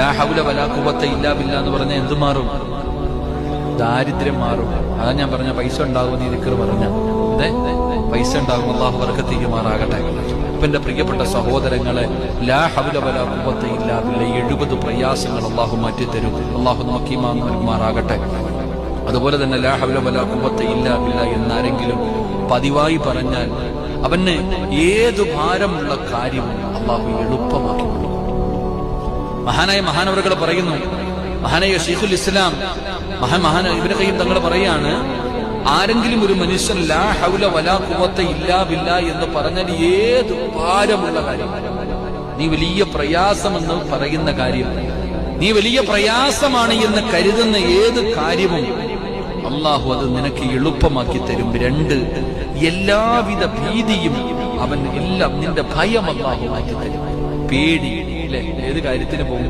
ലാ ഹൗല വലാ ഖുവത ഇല്ലാ ബില്ലാ എന്ന് പറഞ്ഞാൽ എന്ത് മാറും? ദാരിദ്ര്യം മാറും. അതാ ഞാൻ പറഞ്ഞ പൈസ ഉണ്ടാകുമെന്ന് ഈ ദിക്ർ പറഞ്ഞ അതെ, പൈസ ഉണ്ടാകും. അല്ലാഹു ബർക്കത്ത് ചെയ്യുമാറാകട്ടെ. അപ്പൊ എന്റെ പ്രിയപ്പെട്ട സഹോദരങ്ങളെ, ലാ ഹൗല വലാ ഖുവത ഇല്ലാ ബില്ലാ 70 പ്രയാസങ്ങൾ അല്ലാഹു മാറ്റിത്തരും. അല്ലാഹു നമുക്ക് ഈമാൻ നൽകുമാറാകട്ടെ. അതുപോലെ തന്നെ ലാ ഹൗല വലാ ഖുവത ഇല്ലാ ബില്ലാ എന്നാരെങ്കിലും പതിവായി പറഞ്ഞാൽ അവന് ഏതു ഭാരമുള്ള കാര്യവും അല്ലാഹു എളുപ്പമാക്കി കൊടുക്കും. മഹാനായ മഹാനവറുകൾ പറയുന്നു, മഹാനായ ശൈഖുൽ ഇസ്ലാം മഹാൻ ഇബ്നു ഖയ്യിം തങ്ങൾ പറയാണ്, ആരെങ്കിലും ഒരു മനുഷ്യൻ ലാ ഹൗല വലാ ഖുവത ഇല്ലാ ബില്ലാ എന്ന് പറഞ്ഞാൽ ഏത് ഭാരമുള്ള കാര്യം, നീ വലിയ പ്രയാസമെന്ന് പറയുന്ന കാര്യം, നീ വലിയ പ്രയാസമാണ് എന്ന് കരുതുന്ന ഏത് കാര്യവും അള്ളാഹു അത് നിനക്ക് എളുപ്പമാക്കി തരും. 2, എല്ലാവിധ ഭീതിയും അവൻ എല്ലാം നിന്റെ ഭയം അള്ളാഹു മാറ്റി തരും. പേടി, അല്ലെ? ഏത് കാര്യത്തിന് പോകുമ്പോൾ